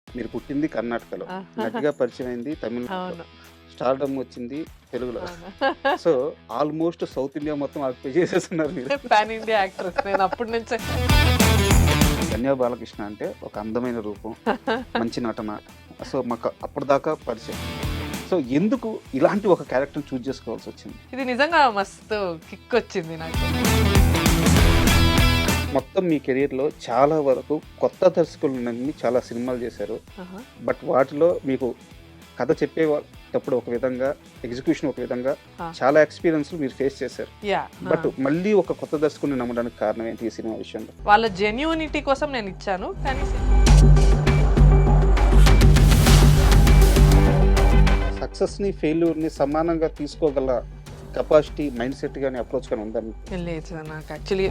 మీరు పుట్టింది కర్ణాటకలో. ఆహా! నటిగా పరిచయమైంది తమిళనాడులో. అవును. స్టార్‌డమ్ వచ్చింది తెలుగులో. అవును. సో, ఆల్‌మోస్ట్ సౌత్ ఇండియా మొత్తం ఆక్యుపై చేసేసున్నారు మీరు. పాన్ ఇండియా యాక్ట్రెస్ నేను అప్పటి నుంచే. ధన్య బాలకృష్ణ అంటే ఒక అందమైన రూపం, మంచి నటన. సో, మాకు అప్పటిదాకా పరిచయం. సో, ఎందుకు ఇలాంటి ఒక క్యారెక్టర్‌ని చూజ్ చేసుకోవాల్సొచ్చింది? ఇది నిజంగా మస్తు కిక్కొచ్చింది నాకు. మొత్తం మీ కెరియర్‌లో చాలా వరకు కొత్త దర్శకులు నమ్మి చాలా సినిమాలు చేశారు. ఆహా! బట్ వాటిలో మీకు కథ చెప్పేటప్పుడు ఒక విధంగా, ఎగ్జిక్యూషన్ ఒక విధంగా ఆ! చాలా ఎక్స్‌పీరియన్స్‌లు మీరు ఫేస్ చేశారు. యాహ్! బట్ మళ్ళీ ఒక కొత్త దర్శకుడిని నమ్మడానికి కారణం ఏంటి ఈ సినిమా విషయంలో? వాళ్ళ జెన్యూనిటీ కోసం నేను ఇచ్చాను. కానీ సక్సెస్‌ని, ఫెయిల్యూర్‌ని సమానంగా తీసుకోగల కెపాసిటీ, మైండ్ సెట్ గాని, అప్రోచ్ గాని ఉందా మీకు? లేదు సార్, నాకు యాక్చువల్లీ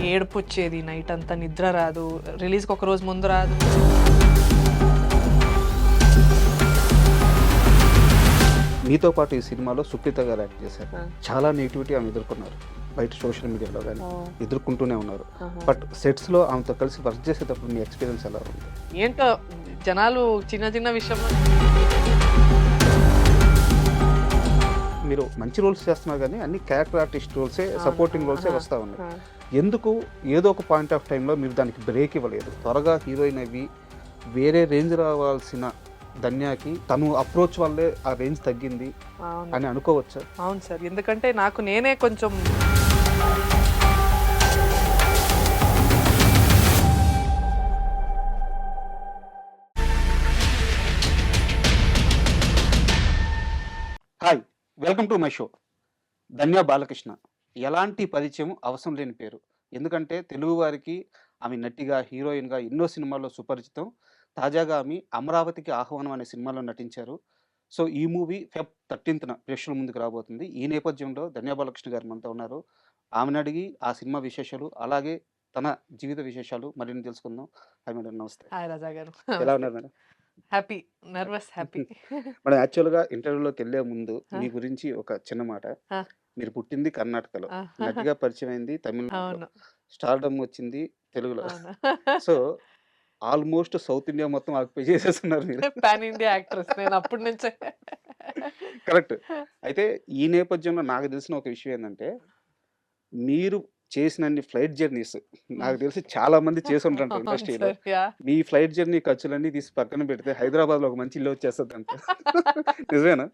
ఏడుపు వచ్చేది, నైట్ అంతా నిద్ర రాదు, రిలీజ్కి ఒక రోజు ముందు రాదు. మీతో పాటు ఈ సినిమాలో సుప్రీత గారు యాక్ట్ చేశారు. ఆ. చాలా నెగటివిటీ ఆమె ఎదుర్కొన్నారు. బయట సోషల్ మీడియాలో గాని ఓ. ఎదుర్కొంటూనే ఉన్నారు. ఆహా. బట్ సెట్స్‌లో ఆమెతో కలిసి వర్క్ చేసేటప్పుడు మీ ఎక్స్‌పీరియన్స్ ఎలా ఉంది? ఏంటో జనాలు చిన్న చిన్న విషయంలో మీరు మంచి రోల్స్ చేస్తున్నారు గానీ అన్ని క్యారెక్టర్ ఆర్టిస్ట్ రోల్సే, సపోర్టింగ్ రోల్సే ఆహా. వస్తా ఉన్నాయి. ఆ. ఎందుకు ఏదో ఒక పాయింట్ ఆఫ్ టైంలో మీరు దానికి బ్రేక్ ఇవ్వలేదు? త్వరగా హీరోయిన్ అవి వేరే రేంజ్ రావాల్సిన ధన్యాకి తను అప్రోచ్ వల్లే ఆ రేంజ్ తగ్గింది అవును. అని అనుకోవచ్చా? అవును సార్, ఎందుకంటే నాకు నేనే కొంచెం hi, welcome to my show. Dhanya Balakrishna. ఎలాంటి పరిచయం అవసరం లేని పేరు. ఎందుకంటే తెలుగు వారికి ఆమె నటిగా, హీరోయిన్‌గా ఎన్నో సినిమాల్లో సుపరిచితం. తాజాగా ఆమె 'అమరావతికి ఆహ్వానం' అనే సినిమాలో నటించారు. సో, ఈ మూవీ ఫెబ్ 13న ప్రేక్షకుల ముందుకు రాబోతుంది. ఈ నేపథ్యంలో ధన్య బాలకృష్ణ గారు మనతో ఉన్నారు. ఆమెను అడిగి ఆ సినిమా విశేషాలు, అలాగే తన జీవిత విశేషాలు మరిన్ని తెలుసుకుందాం. హాయ్ మేడం, నమస్తే. హాయ్ రాజా గారు. ఎలా నమస్తే. ఉన్నారు మేడం? Happy, nervous happy. మనం యాక్చువల్‌గా ఇంటర్వ్యూలోకెళ్ళే ముందు ఆ, మీ గురించి ఒక చిన్న మాట. ఆ, మీరు పుట్టింది కర్ణాటకలో. ఆ. నటిగా పరిచయమైంది తమిళనాడులో. అవును. స్టార్‌డమ్ వచ్చింది తెలుగులో. అవును. సో, ఆల్‌మోస్ట్ సౌత్ ఇండియా మొత్తం ఆక్యుపై చేసేసున్నారు మీరు. పాన్ ఇండియా యాక్ట్రెస్ నేను అప్పటి నుంచే. కరెక్ట్. అయితే ఈ నేపథ్యంలో నాకు తెలిసిన ఒక విషయం ఏందంటే, మీరు చేసినన్ని ఫ్లైట్ జర్నీస్ నాకు తెలిసి చాలా మంది చేసుంటారంట అవును ఇండస్ట్రీలో. సార్. యాహ్! మీ ఫ్లైట్ జర్నీ ఖర్చులన్నీ తీసి పక్కన పెడితే హైదరాబాద్‌లో ఒక మంచి ఇల్లు వచ్చేస్తదంట. నిజమేనా?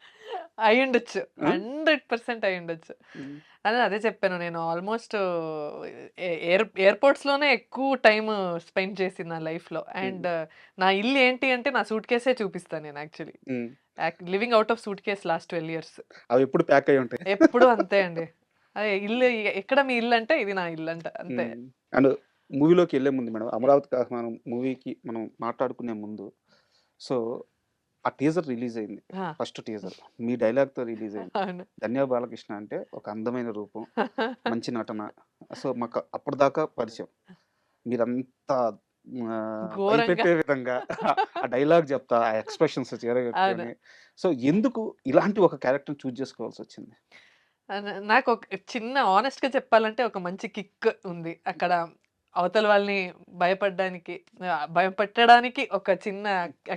అయ్యుండొచ్చు. ఆ! 100% అయ్యుండొచ్చు. హ్మ్. అదే చెప్పాను నేను ఆల్మోస్ట్ ఎయిర్‌పోర్ట్స్‌లోనే ఎక్కువ టైమ్ స్పెండ్ చేసింది నా లైఫ్‌లో. హ్మ్. అండ్ నా ఇల్లు ఏంటి అంటే నా సూట్ కేసే చూపిస్తా నేను actually. Hmm. Living out of suitcase last 12 years. అవెప్పుడు ప్యాక్ అయ్యి ఉంటాయి. ఎప్పుడూ అంతే అండి. అదే ఇల్లు ఎక్కడ మీ ఇల్లంటే ఇది నా ఇల్లంట అంతే. హ్మ్. అండ్ మూవీలోకెళ్ళే ముందు మేడం 'అమరావతికి ఆహ్వానం' మూవీకి మనం మాట్లాడుకునే ముందు, సో, ఆ టీజర్ రిలీజ్ అయింది. ఆ! First teaser. మీ డైలాగ్‌తో రిలీజ్ అయింది. అవును. 'ధన్య బాలకృష్ణ' అంటే ఒక అందమైన రూపం, మంచి నటన. సో, మాకు అప్పటిదాకా పరిచయం. మీరంతా ఘోరంగా. భయపెట్టే విధంగా ఆ డైలాగ్ చెప్తా, ఆ ఎక్స్‌ప్రెషన్స్ అవును. చెరగట్టుకొని. సో, ఎందుకు ఇలాంటి ఒక క్యారెక్టర్‌ని చూజ్ చేసుకోవాల్సొచ్చింది? నాకొక చిన్న హానెస్ట్‌గా చెప్పాలంటే ఒక మంచి కిక్ ఉంది. అక్కడ అవతల వాళ్ళని భయపడ్డానికి భయపెట్టడానికి ఒక చిన్న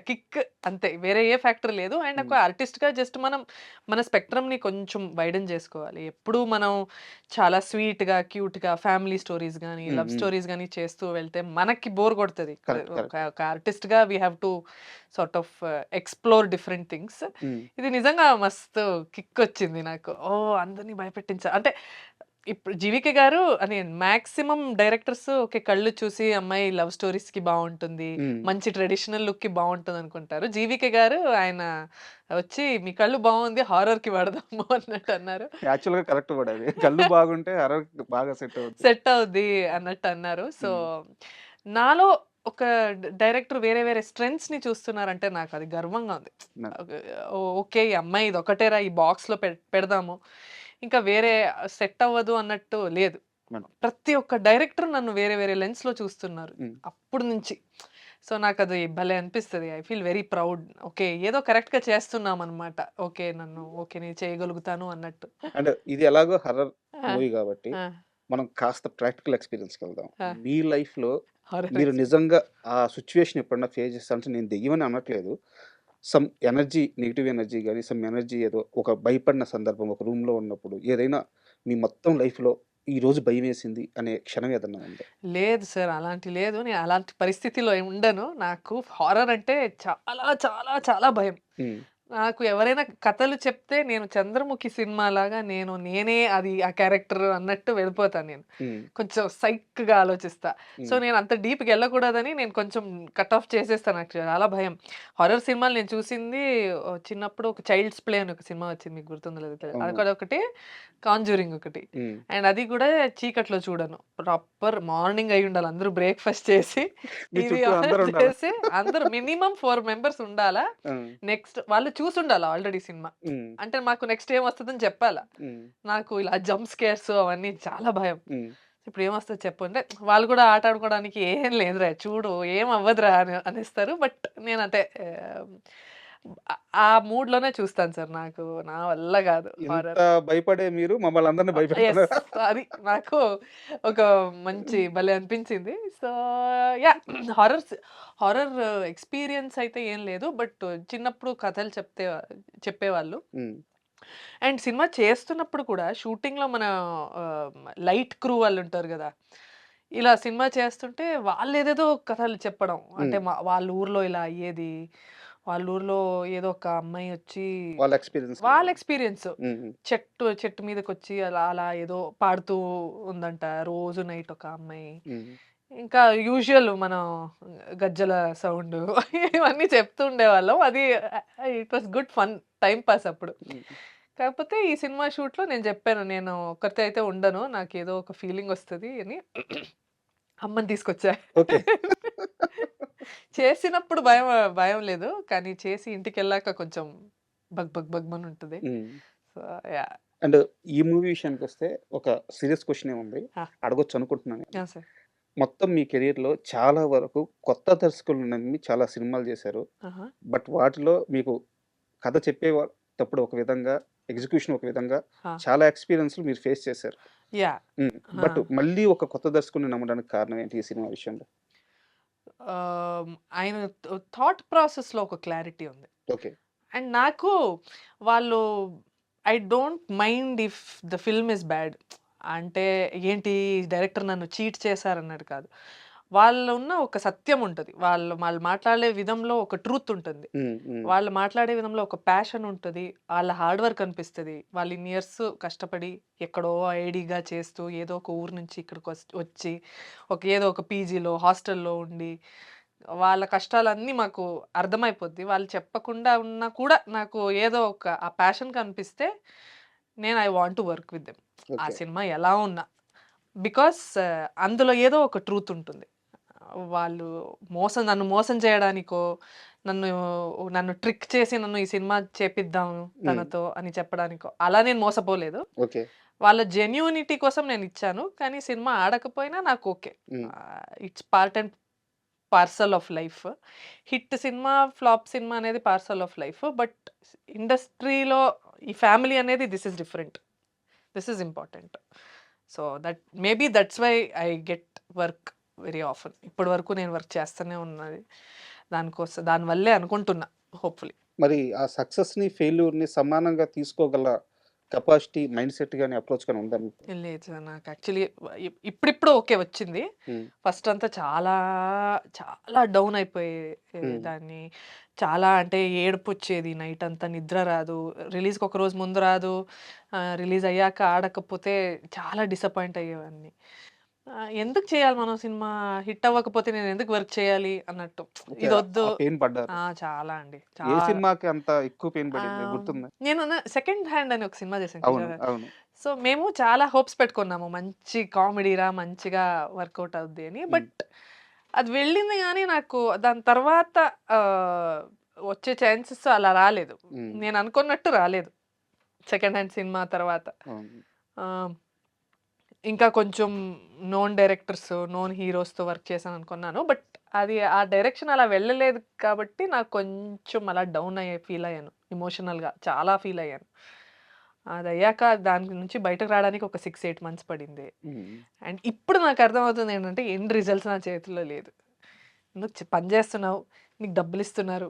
కిక్ అంతే. వేరే ఏ ఫ్యాక్టర్ లేదు. అండ్ ఒక హ్మ్. ఆర్టిస్ట్‌గా జస్ట్ మనం మన స్పెక్ట్రమ్‌ని కొంచెం వైడెన్ చేసుకోవాలి. ఎప్పుడూ మనం చాలా స్వీట్‌గా, క్యూట్‌గా ఫ్యామిలీ స్టోరీస్ గాని, హ్మ్. లవ్ హ్మ్. స్టోరీస్ గాని చేస్తూ వెళ్తే మనకి బోర్ కొడతది. కరెక్ట్. ఒక కరెక్ట్. ఒక ఆర్టిస్ట్‌గా we have to sort of explore different things. Hmm. ఇది నిజంగా మస్తు కిక్కొచ్చింది నాకు. ఓహ్! అందరిని అంటే ఇప్పుడు 'జీవిక' గారు అని మాక్సిమం డైరెక్టర్స్ ఓకే. కళ్ళు చూసి అమ్మాయి లవ్ స్టోరీస్‌కి బావుంటుంది. హ్మ్. మంచి ట్రెడిషనల్ లుక్‌కి బావుంటదనుకుంటారు. 'జీవిక' గారు ఆయన వచ్చి మీ కళ్ళు బావుంది హారర్‌కి వాడదాము అన్నట్టు అన్నారు. యాక్చువల్‌గా కరెక్ట్ కూడా అది. కళ్ళు బాగుంటే హర్రర్‌కి బాగా సెట్ అవుద్ది. సెట్ అవుద్ది అన్నట్టు అన్నారు. సో, హ్మ్. నాలో ఒక డైరెక్టర్ వేరే వేరే స్ట్రెంగ్త్స్‌ని చూస్తున్నారంటే నాకది గర్వంగా ఉంది. న ఓకే. ఓకే. ఈ అమ్మాయి ఇదొక్కటేరా ఈ బాక్స్‌లో పెడదాము. ఇంకా వేరే సెట్ అవ్వదు అన్నట్టు లేదు. మన ప్రతి ఒక్క డైరెక్టర్ నన్ను వేరే వేరే లెన్స్‌లో చూస్తున్నారు. హ్మ్. అప్పుడు నుంచి. సో, నాకది భలే అనిపిస్తది. I feel very proud. Okay. ఏదో కరెక్ట్‌గా చేస్తున్నామనమాట. ఓకే. నేను చేయగలుగుతాను అన్నట్టు. అంటే ఇది ఎలాగో హర్రర్ ఆ! మూవీ గాబట్టి, ఆ! మనం కాస్త ప్రాక్టికల్ ఎక్స్‌పీరియన్స్‌కి వెళ్దాం. ఆ! మీ లైఫ్‌లో హారర్ మీరు ఎక్స్‌పీరియన్స్. నిజంగా ఆ సిట్యుయేషన్ ఎప్పుడన్నా ఫేస్ చేసారా? అంటే నేను దెయ్యమని అనట్లేదు. సమ్ ఎనర్జీ, నెగెటివ్ ఎనర్జీ గాని, సమ్ ఎనర్జీ ఏదో ఒక భయపడిన సందర్భం ఒక రూమ్‌లో ఉన్నప్పుడు ఏదైనా మీ మొత్తం లైఫ్‌లో ఈరోజు భయమేసింది అనే క్షణం ఏదన్నా ఉందా? లేదు సార్. అలాంటి లేదు. నేను అలాంటి పరిస్థితిలో ఉండను. నాకు హారర్ అంటే చాలా, చాలా, చాలా భయం. హ్మ్. నాకు ఎవరైనా కథలు చెప్తే నేను 'చంద్రముఖి' సినిమాలాగా నేనే అది ఆ క్యారెక్టర్ అన్నట్టు వెళ్ళిపోతాను నేను. హ్మ్. కొంచెం సైక్‌గా ఆలోచిస్తా. సో, హ్మ్. నేను అంత డీప్‌గా ఎళ్ళకూడదని నేను కొంచెం కట్ ఆఫ్ చేసేస్తాను. నాకు చాలా భయం. హారర్ సినిమాలు నేను చూసింది చిన్నప్పుడు ఒక 'చైల్డ్స్ ప్లే' అని ఒక సినిమా వచ్చింది. మీకు గుర్తుందో లేదో తెలీదు. అవును. అదొకటి, 'కాంజూరింగ్' ఒకటి. హ్మ్. అండ్ అది కూడా చీకట్లో చూడను. ప్రాపర్ మార్నింగ్ అయ్యుండాలి. అందరూ బ్రేక్‌ఫాస్ట్ చేసి, మీ టీవీ చుట్టూ ఆన్ అందరుండాలా? చేసి అందరూ మినిమమ్ 4 మెంబర్స్ ఉండాలా. ఆ! నెక్స్ట్ వాళ్ళు చూసుండాల ఆల్రెడీ సినిమా. హ్మ్. అంటే మాకు నెక్స్ట్ ఏమొస్తదని చెప్పాలా. హ్మ్. నాకు ఇలా జంప్ స్కేర్స్ అవన్నీ చాలా భయం. హ్మ్. ఇప్పుడు ఏమొస్తదో చెప్పు అంటే, వాళ్ళు కూడా ఆట ఆడుకోవడానికి "ఏం లేదురా చూడు ఏం అవ్వదురా" అనేస్తారు. బట్ నేనంతే ఆ మూడ్‌లోనే చూస్తాను సార్. నా వల్ల గాదు ఇంత హారర్. భయపడే మీరు మమ్మల్ని అందరిని యెస్. భయపెడుతున్నారా? అది నాకు ఒక మంచి భలే అనిపించింది. So, yeah! Horrors horror experience అయితే ఏం లేదు. బట్ చిన్నప్పుడు కథలు చెప్పేవాళ్ళు. హ్మ్. అండ్ సినిమా చేస్తున్నప్పుడు కూడా షూటింగ్‌లో మన లైట్ క్రూ వాళ్ళుంటారు గదా! ఇలా సినిమా చేస్తుంటే వాళ్ళేదేదో కథలు చెప్పడం. అంటే హ్మ్. వాళ్ళ ఊర్లో ఇలా అయ్యేది. వాళ్ళ ఊర్లో ఏదో ఒక అమ్మాయి వచ్చి వాళ్ళ ఎక్స్‌పీరియన్స్ వాళ్ళ ఎక్స్‌పీరియన్స్. హ్మ్. హ్మ్. చెట్టు మీదకొచ్చి అలా అలా ఏదో పాడుతూ ఉందంట. రోజు నైట్ ఒక అమ్మాయి. హ్మ్. ఇంకా యూజువల్ మనం గజ్జెల సౌండు ఇవన్నీ చెప్తూ ఉండేవాళ్ళం. అది it was good fun time pass అప్పుడు. హ్మ్. కాకపోతే ఈ సినిమా షూట్‌లో నేను జెప్పాను. నేను ఒక్కరితో అయితే ఉండను. నాకేదో ఒక ఫీలింగ్ వస్తది అని అమ్మని తీసుకొచ్చా. ఓకే. చేసినప్పుడు భయం లేదు. కానీ చేసి ఇంటికెళ్ళాక కొంచెం బగ్‌మనుంటది. హ్మ్. So, yeah! అండ్ ఈ మూవీ విషయానికొస్తే ఒక సీరియస్ క్వెషనే ఉంది. ఆ! అడగొచ్చనుకుంటున్నాను నేను. ఆ! సార్. మొత్తం మీ కెరియర్‌లో చాలా వరకు కొత్త దర్శకులను నమ్మి చాలా సినిమాలు చేశారు. ఆహా! బట్ వాటిలో మీకు కథ చెప్పేటప్పుడు ఒక విధంగా, ఎగ్జిక్యూషన్ ఒక విధంగా ఆ! చాలా ఎక్స్‌పీరియన్స్‌లు మీరు ఫేస్ చేశారు. యాహ్! హ్మ్. ఆ! బట్ మళ్ళీ ఒక కొత్త దర్శకుడిని నమ్మడానికి కారణం ఏంటి ఈ సినిమా విషయంలో? ఆయన థాట్ ప్రాసెస్‌లో ఒక క్లారిటీ ఉంది. ఓకే. అండ్ నాకు వాళ్ళు I don't mind if the film is bad. అంటే ఏంటి డైరెక్టర్ నన్ను చీట్ చేశారన్నట్టు కాదు. వాళ్ళలో ఉన్న ఒక సత్యం ఉంటది. వాళ్ళు మాట్లాడే విధంలో ఒక ట్రూత్ ఉంటుంది. హ్మ్. హ్మ్. వాళ్ళు మాట్లాడే విధంలో ఒక ప్యాషన్ ఉంటది. ఆళ్ళ హార్డ్ వర్క్ అనిపిస్తది. వాళ్ళు ఇన్ని ఇయర్స్ కష్టపడి ఎక్కడో ఐడీగా చేస్తూ ఏదో ఒక ఊరు నుంచి వచ్చి ఏదో ఒక పీజీలో, హాస్టల్‌లో ఉండి వాళ్ళ కష్టాలన్నీ మాకు అర్థమైపోద్ది. వాళ్ళు చెప్పకుండా ఉన్నా కూడా నాకు ఏదో ఒక ఆ ప్యాషన్ కనిపిస్తే నేను I want to work with them. ఆ ఓకే. సినిమా ఎలా ఉన్నా. బికాస్ అందులో ఏదో ఒక ట్రూత్ ఉంటుంది. వాళ్ళు నన్ను మోసం చేయడానికో, నన్ను నన్ను ట్రిక్ చేసి నన్ను ఈ సినిమా చేపిద్దాం హ్మ్. తనతో అని చెప్పడానికో, అలా నేను మోసపోలేదు. ఓకే. వాళ్ళ జెన్యూనిటీ కోసం నేనిచ్చాను. కానీ సినిమా ఆడకపోయినా నాకు okay. Hmm. It's part and parcel of life. Hit cinema, flop cinema అనేది పార్సల్ ఆఫ్ లైఫ్. బట్ ఇండస్ట్రీలో ఈ ఫ్యామిలీ అనేది this is different. This is important. So, maybe that's why I get work very often. ఇప్పటి వరకు నేను work చేస్తూనే ఉన్నది. దానివల్లే అనుకుంటున్నా హోప్‌ఫుల్లీ. మరి ఆ సక్సెస్‌ని, ఫెయిల్యూర్‌ని సమానంగా తీసుకోగల కెపాసిటీ, మైండ్‌సెట్ గాని, అప్రోచ్ గాని ఉందా మీకు? లేదు సార్. నాకు యాక్చువల్లీ ఇప్పుడిప్పుడు ఓకే వచ్చింది. హ్మ్. ఫస్ట్ అంతా చాలా, చాలా డౌన్ అయిపోయే హ్మ్. దాన్ని. చాలా అంటే ఏడుపొచ్చేది. నైట్ అంతా నిద్ర రాదు. రిలీజ్‌కి ఒక రోజు ముందు రాదు. రిలీజ్ అయ్యాక ఆడకపోతే చాలా డిసప్పాయింట్ అయ్యేవాడిని. ఎందుకు చేయాలి మనం సినిమా? హిట్ అవ్వకపోతే నేను ఎందుకు వర్క్ చేయాలి అన్నట్టు. ఓకే. ఇదొద్దు. ఆ పెయిన్ పడ్డారు. చాలా అండి. ఏ చాలా. సినిమాకి అంత ఎక్కువ పెయిన్ పడింది ఆహ్, గుర్తుందా? నేను 'సెకండ్ హ్యాండ్' అని ఒక సినిమా చేశాను అవును. కిషోర్. అవును. సో, మేము చాలా హోప్స్ పెట్టుకున్నాము. మంచి కామెడీరా, మంచిగా వర్కౌట్ అవుద్ది అని. హ్మ్. బట్ అది వెళ్ళింది గానీ నాకు దాని తర్వాత ఆహ్, వచ్చే ఛాన్సెస్ అలా రాలేదు. హ్మ్. నేను అనుకున్నట్టు రాలేదు. సెకండ్ హ్యాండ్ సినిమా తర్వాత. అవును. ఆహ్, ఇంకా కొంచెం నోన్ డైరెక్టర్స్, నోన్ హీరోస్‌తో వర్క్ చేశాననుకున్నాను. బట్ అది ఆ డైరెక్షన్ అలా వెళ్ళలేదు కాబట్టి నాకు కొంచెం అలా డౌన్ ఫీల్ అయ్యాను. ఎమోషనల్‌గా చాలా ఫీల్ అయ్యాను. అదయ్యాక దాని నుంచి బయటకు రావడానికి ఒక 6, 8 మంత్స్ పడింది. హ్మ్. అండ్ ఇప్పుడు నాకు అర్థమవుతుంది ఏంటంటే ఎండ్ రిజల్ట్స్ నా చేతుల్లో లేదు. నువ్వు పని చేస్తున్నావు, నీకు డబ్బులిస్తున్నారు,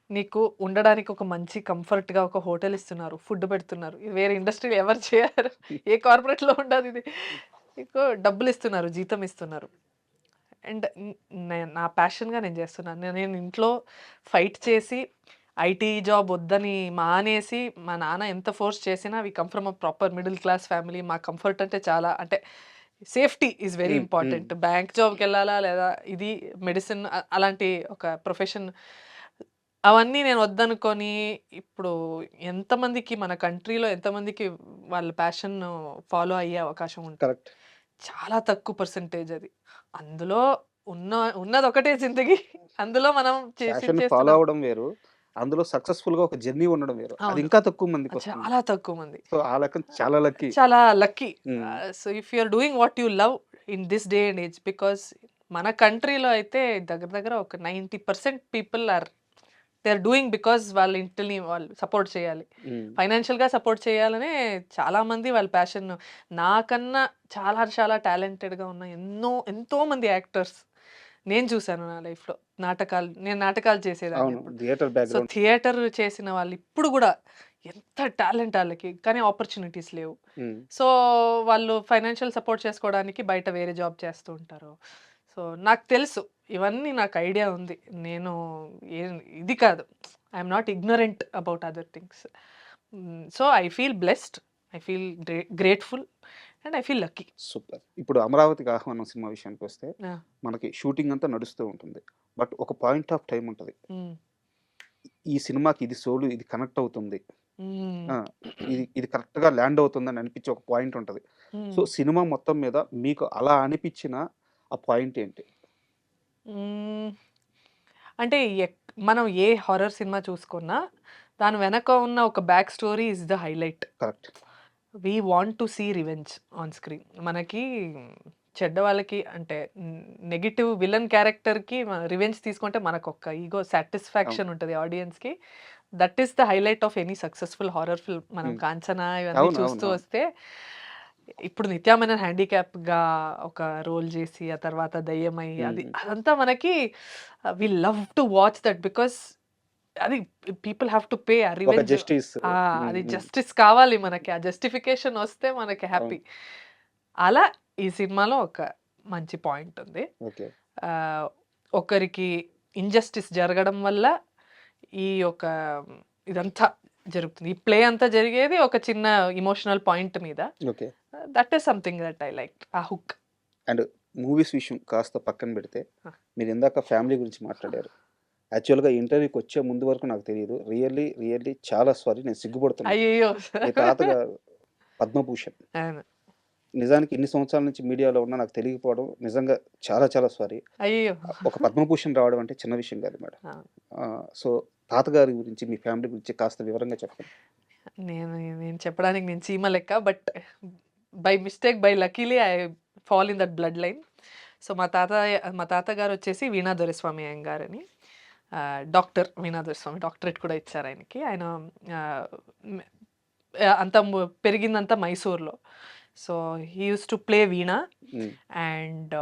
నీకు ఉండడానికి ఒక మంచి కంఫర్ట్‌గా ఒక హోటల్ ఇస్తున్నారు, ఫుడ్ పెడుతున్నారు. ఇది వేరే ఇండస్ట్రీలో ఎవరు చేయరు. ఏ కార్పొరేట్‌లో ఉండదిది. నీకు డబ్బులిస్తున్నారు, జీతం ఇస్తున్నారు. అండ్ నా ప్యాషన్‌గా నేను చేస్తున్నాను. నేను ఇంట్లో ఫైట్ చేసి ఐటీ జాబ్ వద్దని మానేసి, మా నాన్న ఎంత ఫోర్స్ చేసినా we come from a proper middle class family. మా కంఫర్ట్ అంటే చాలా అంటే సేఫ్టీ ఈజ్ వెరీ హ్మ్. హ్మ్. ఇంపార్టెంట్. బ్యాంక్ జాబ్‌కెళ్ళాలా లేదా ఇది మెడిసిన్ అలాంటి ఒక ప్రొఫెషన్ అవన్నీ నేను వద్దనుకోని ఇప్పుడు ఎంతమందికి మన కంట్రీలో ఎంతమందికి వాళ్ళ ప్యాషన్ ఫాలో అయ్యే అవకాశం ఉంటుంది. కరెక్ట్. చాలా తక్కువ పర్సెంటేజ్ అది. అందులో ఉన్న ఉన్నదొకటే జిందగీ. అందులో మనం ప్యాషన్‌ని ఫాలో చేస్తున్నాం. అవ్వడం వేరు. అందులో సక్సెస్‌ఫుల్‌గా ఒక జర్నీ ఉండడం వేరు. అది అవును. ఇంకా తక్కువ మందికొస్తుంది. చాలా తక్కువ మంది. సో, ఆ లెక్కన చాలా లక్కీ. చాలా lucky. Hmm. So, if you are doing what you love in this day and age because మన కంట్రీలో అయితే దగ్గర దగ్గర ఒక 90% people they are doing because వాళ్ళ ఇంటిని వాళ్ళు సపోర్ట్ చేయాలి. హ్మ్. ఫైనాన్షియల్‌గా సపోర్ట్ చేయాలనే చాలామంది వాళ్ళ ప్యాషన్ నాకన్నా చాలా చాలా టాలెంటెడ్‌గా ఉన్న ఎంతోమంది యాక్టర్స్ నేను చూసాను నా లైఫ్‌లో. నేను నాటకాలు చేసేదాన్ని అవును. అప్పుడు. Theatre so, background. థియేటర్ చేసిన వాళ్ళు ఇప్పుడు గూడా ఎంత టాలెంట్ ఆళ్ళకి. కానీ ఆపర్చునిటీస్ లేవు. హ్మ్. సో, వాళ్ళు ఫైనాన్షియల్ సపోర్ట్ చేసుకోవడానికి బయట వేరే జాబ్ చేస్తూ ఉంటారు. సో, నాకు తెలుసు. ఇవన్నీ నాకు ఐడియా ఉంది. నేను ఏ ఇది కాదు. I'm not ignorant about other things. So, I feel blessed. I feel grateful and I feel lucky. Super. ఇప్పుడు 'అమరావతికి ఆహ్వానం' సినిమా విషయానికొస్తే ఆ! మనకి షూటింగ్ అంతా నడుస్తూ ఉంటుంది. బట్ ఒక పాయింట్ ఆఫ్ టైమ్ ఉంటది. హ్మ్. ఈ సినిమాకి ఇది సోలు, ఇది కనెక్ట్ అవుతుంది. హ్మ్. ఆ! ఇది కరెక్ట్‌గా ల్యాండ్ అవుతుందని అనిపించే ఒక పాయింట్ ఉంటది. సో, హ్మ్. సినిమా మొత్తం మీద మీకు అలా అనిపించిన ఆ పాయింట్ ఏంటి? హ్మ్. అంటే మనం ఏ హారర్ సినిమా చూసుకున్నా, దాని వెనక ఉన్న ఒక back story is the highlight. Correct. We want to see revenge on screen. మనకి చెడ్డ వాళ్ళకి అంటే నెగెటివ్ విలన్ క్యారెక్టర్‌కి రివెంజ్ తీసుకుంటే మనకొక ఈగో అవును. సాటిస్ఫాక్షన్ ఉంటది ఆడియన్స్‌కి. That is the highlight of any successful horror film. మనం హ్మ్. 'కాంచన' ఇవన్నీ అవును. అవును. చూస్తూ అవును. వస్తే ఇప్పుడు 'నిత్యా మీనన్' హ్యాండిక్యాప్‌గా ఒక రోల్ చేసి, ఆ తర్వాత దెయ్యమై హ్మ్. హ్మ్. అదంతా మనకి we love to watch that because అది పీపుల్ హావ్ టు పే ఆ ఒక రివెంజ్. జస్టిస్. హ్మ్. అది హ్మ్. జస్టిస్ కావాలి మనకి. ఆ జస్టిఫికేషన్ వస్తే మనకి అవును. హ్యాపీ. అలా ఈ సినిమాలో ఒక మంచి పాయింట్ ఉంది. ఓకే. ఆహ్, ఒకరికి ఇన్‌జస్టిస్ జరగడం వల్ల ఈ యొక్క ఇదంతా జరుగుతుంది. ఈ ప్లే అంతా జరిగేది ఒక చిన్న ఎమోషనల్ పాయింట్ మీద. Okay. That is something that I like. ఆ హుక్. అండ్ మూవీస్ విషయం కాస్త పక్కన పెడితే, ఆ! మీరిందాక ఫ్యామిలీ గురించి మాట్లాడారు. యాక్చువల్‌గా ఇంటర్వ్యూకొచ్చే ముందు వరకు నాకు తెలీదు. రియల్లీ చాలా సారీ, నేను సిగ్గుపడుతున్నా. అయ్యయ్యో! మీ తాతగారు పద్మభూషణ్. అవును. నిజానికి ఇన్ని సంవత్సరాల నుంచి మీడియాలో ఉన్నా నాకు తెలియకపోవడం నిజంగా చాలా సారీ. అయ్యయ్యో! ఒక పద్మభూషణ్ రావడం అంటే చిన్న విషయం కాదు మేడం. అవును. సో, తాతగారి గురించి, మీ ఫ్యామిలీ గురించి కాస్త వివరంగా చెప్పండి. నేను నేను చెప్పడానికి నేను చీమ లెక్క. But by mistake, by luckily I fall in that blood line. So, మా తాతగారొచ్చేసి వీణా దొరైస్వామి అయ్యంగారని. డాక్టర్ వీణా దొరైస్వామి. డాక్టరేట్ కూడా ఇచ్చారు ఆయనకి. ఆయన ఆహ్, హ్మ్. అంతా పెరిగిందంతా మైసూర్‌లో. So, he used to play veena. Hmm. And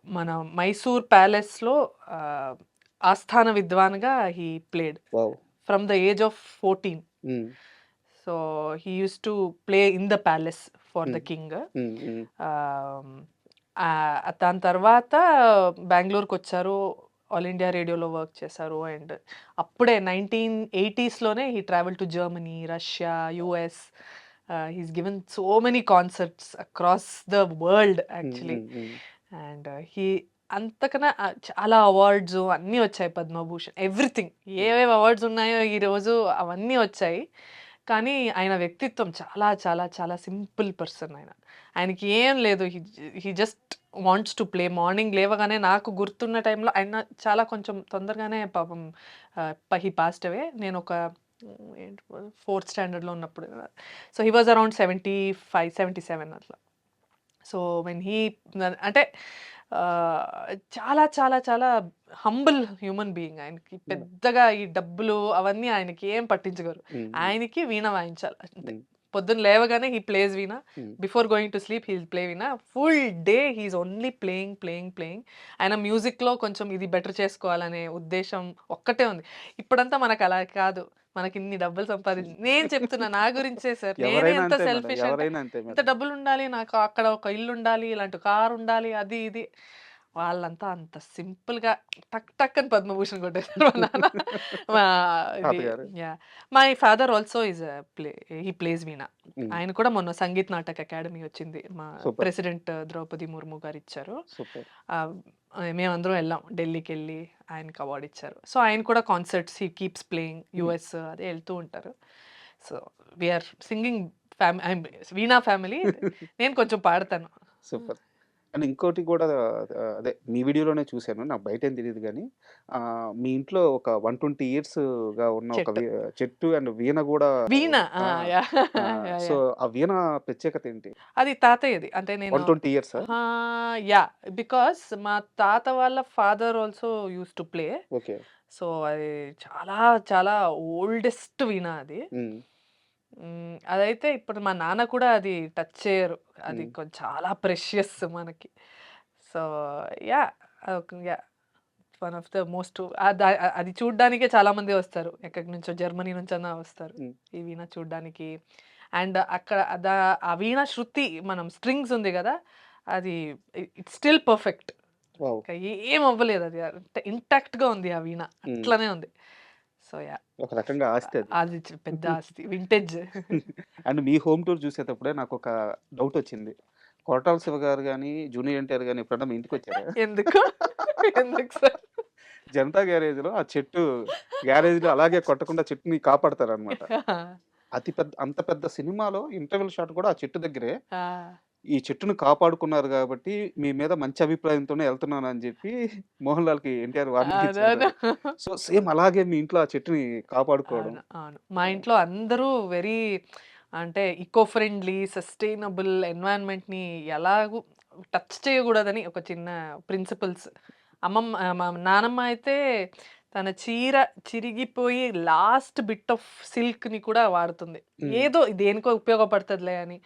మన మైసూర్ ప్యాలెస్‌లో ఆహ్, ఆస్థాన విద్వాన్‌గా he played wow! From the age of 14. Hmm. So, he used to play in the palace for the hmm. King. హ్మ్. హ్మ్. ఆహ్, దాని తర్వాత బెంగుళూరుకొచ్చారు. ఆల్ ఇండియా రేడియోలో వర్క్ చేశారు. అండ్ అప్పుడే 1980స్‌లోనే హి travelled to Germany, Russia, US. He's given so many concerts across the world హ్మ్. Actually. హ్మ్. హ్మ్. అండ్ అంతకన్నా చాలా అవార్డ్స్ అన్నీ వచ్చాయి. పద్మభూషణ్ ఎవ్రీథింగ్. హ్మ్. ఏవేవి అవార్డ్స్ ఉన్నాయో ఈరోజు అవన్నీ వచ్చాయి. కానీ ఆయన వ్యక్తిత్వం చాలా చాలా చాలా సింపుల్ పర్సన్ ఆయన. ఆయనకి ఏం లేదు. He just wants to play. Morning లేవగానే నాకు గుర్తున్న టైంలో ఆయన చాలా కొంచెం తొందరగానే పాపం హి పాస్డ్ అవే. నేనొక ఏంటి ఫోర్త్ స్టాండర్డ్‌లో ఉన్నప్పుడు. సో, హి వాస్ అరౌండ్ 75, 77 అట్లా. సో, వెన్ హి అంటే చాలా చాలా చాలా హంబుల్ హ్యూమన్ బీయింగ్. ఆయనకి మేడం. పెద్దగా ఈ డబ్బులు అవన్నీ ఆయనకి ఏం పట్టించుకోరు. హ్మ్. హ్మ్. ఆయనకి వీణ వాయించాలి అంతే. హ్మ్. పొద్దున్న లేవగానే he plays veena. Hmm. Before going to sleep he'll play veena. Full day he's only playing. ఆయన మ్యూజిక్‌లో కొంచెం ఇది బెటర్ చేసుకోవాలనే ఉద్దేశం ఒక్కటే ఉంది. ఇప్పుడంతా మనకు అలా కాదు. మనకిన్ని డబ్బులు నేను చెప్తున్నా నా గురించే సార్. నేనే ఎవరైనా ఎంత అంతే మేడం. సెల్ఫిష్ అంటే ఎవరైనా అంతే ఇంత మేడం. డబ్బులుండాలి, నాకు అక్కడ ఒక ఇల్లుండాలి, ఇలాంటి కారుండాలి, అది ఇది. వాళ్ళంతా అంత సింపుల్‌గా టక్ టక్ అని పద్మభూషణ్ కొట్టేసారు మా నాన్న. మా ఇది తాతగారు. Yeah! My father also is he plays veena. Hmm. ఆయన కూడా మొన్న సంగీత్ నాటక్ అకాడమీ వచ్చింది. మా సూపర్. ప్రెసిడెంట్ ద్రౌపది ముర్ము గారిచ్చారు. సూపర్. ఆహ్, మేమందరం ఎళ్ళాం. ఢిల్లీకెళ్ళి ఆయనకి అవార్డ్ ఇచ్చారు. సో, ఆయన కూడా concerts he keeps playing hmm. US అదే ఎళ్తూ ఉంటారు. So, we are singing I'm veena family. నేను కొంచెం పాడతాను. సూపర్. అండ్ ఇంకోటి గూడా అదే మీ వీడియోలోనే చూసాను. నాకు బయటేం తెలీదు గానీ మీ ఇంట్లో ఒక 120 ఇయర్స్‌గా ఉన్న ఒక చెట్టు. చెట్టు అండ్ వీణ గూడా వీణ. ఆ! ఆ! యాహ్! So, yeah! ఆ వీణ ప్రత్యేకత ఏంటి? అది తాతయ్యది. అంటే నేను 120 ఇయర్సా? యాహ్! బికాజ్ మా తాత వాళ్ళ father also used to play. Okay. So, అది చాలా చాలా ఓల్డెస్ట్ వీణ అది. హ్మ్. అదైతే ఇప్పుడు మా నాన్న కూడా అది టచ్ చేయరు. అది హ్మ్. చాలా ప్రెషియస్ మనకి. So, yeah! Yeah! One of the most అది చూడ్డానికే చాలా మంది వస్తారు. ఎక్కడి నుంచో జర్మనీ నుంచన్నా వస్తారు. హ్మ్. ఈ వీణ చూడ్డానికి. అండ్ అక్కడ ఆ వీణ శృతి మనం స్ట్రింగ్స్ ఉంది గదా! అది ఇట్స్ స్టిల్ పర్ఫెక్ట్. వావ్! ఇంకా ఏం అవ్వలేదు అది. ఇంటాక్ట్‌గా ఉంది ఆ వీణ. హ్మ్. అట్లనే ఉంది. So, yeah! ఒక రకంగా ఆస్తి అది. అది పెద్ద ఆస్తి. వింటేజ్. అండ్ మీ హోమ్ టూర్ చూసేటప్పుడే నాకొక డౌటొచ్చింది. కొరటాల శివ గారు గాని, జూనియర్ ఎన్టీఆర్ గాని ఎప్పుడన్నా మీ ఇంటికొచ్చారా? ఎందుకు? ఎందుకు సార్? జనతా గ్యారేజ్‌లో ఆ చెట్టు గ్యారేజ్‌లో అలాగే కొట్టకుండా చెట్టుని కాపాడతారనమాట. అంత పెద్ద సినిమాలో ఇంటర్వెల్ షాట్ కూడా ఆ చెట్టు దగ్గరే. ఆ! ఈ చెట్టుని కాపాడుకున్నారు గాబట్టి, మీ మీద మంచి అభిప్రాయంతోనే ఎళ్తున్నానని జెప్పి మోహన్ లాల్‌కి ఎన్టీఆర్ వార్నింగ్ అవునవును. ఇచ్చుంటారు. సో, సేమ్ అలాగే మీ ఇంట్లో ఆ చెట్టుని కాపాడుకోవడం. అవును. మా ఆహ్, ఇంట్లో అందరూ వెరీ అంటే ఇకో ఫ్రెండ్లీ, సస్టైనబుల్ ఎన్విరాన్మెంట్‌ని ఎలాగూ టచ్ చేయగూడదని ఒక చిన్న ప్రిన్సిపల్స్. మా నానమ్మ అయితే తన చీర చిరిగిపోయి లాస్ట్ బిట్ ఆఫ్ సిల్క్‌ని కూడా వాడుతుంది. హ్మ్. ఏదో దేనికో ఉపయోగపడతదిలే అని.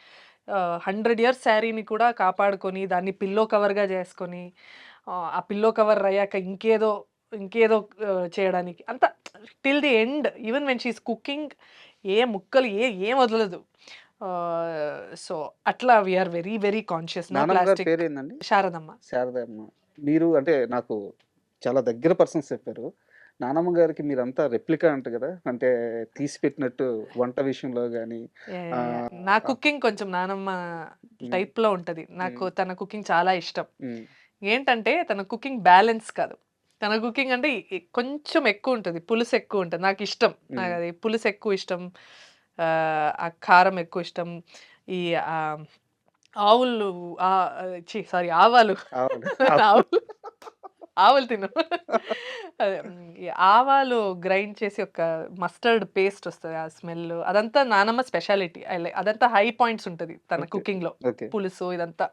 100 ఇయర్స్ శారీని కూడా కాపాడుకొని దాన్ని పిల్లో కవర్‌గా జేసుకొని ఆ పిల్లో కవర్ అయ్యాక ఇంకేదో చేయడానికి అంత till the end even when she is cooking ఏ ముక్కలు ఏం వదలదు. సో, అట్లా we are very very conscious. No నానమ్మ గారి ప్లాస్టిక్. పేరేందండి? శారదమ్మ. శారదమ్మ. మీరు అంటే నాకు చాలా దగ్గర పర్సన్స్ చెప్పారు. నానమ్మ గారికి మీరంతా రెప్లికా అంట గదా! అంటే తీసి పెట్టినట్టు వంట విషయంలో గాని యాహ్! ఆహ్, నా ఆహ్, కుకింగ్ కొంచెం నానమ్మ హ్మ్. టైప్‌లో ఉంటది. నాకు హ్మ్. తన కుకింగ్ చాలా ఇష్టం. హ్మ్. ఏంటంటే తన కుకింగ్ బ్యాలెన్స్ కాదు. తన కుకింగ్ అంటే కొంచెం ఎక్కువుంటది. పులుసు ఎక్కువుంటది. నాకిష్టం. హ్మ్. నాకది పులుసు ఎక్కువిష్టం. ఆ కారం ఎక్కువిష్టం. ఈ ఆహ్, ఆవులు సారీ ఆవాలు. అవును. ఆవులు ఆవులు తిను. అదే ఈ ఆవాలు గ్రైండ్ చేసి ఒక మస్టర్డ్ పేస్ట్ ఒస్తది. ఆ స్మెల్ అదంతా నానమ్మ స్పెషాలిటీ. అదంతా హై పాయింట్స్ ఉంటది తన ఓకే. కుకింగ్‌లో. ఓకే. పులుసు ఇదంతా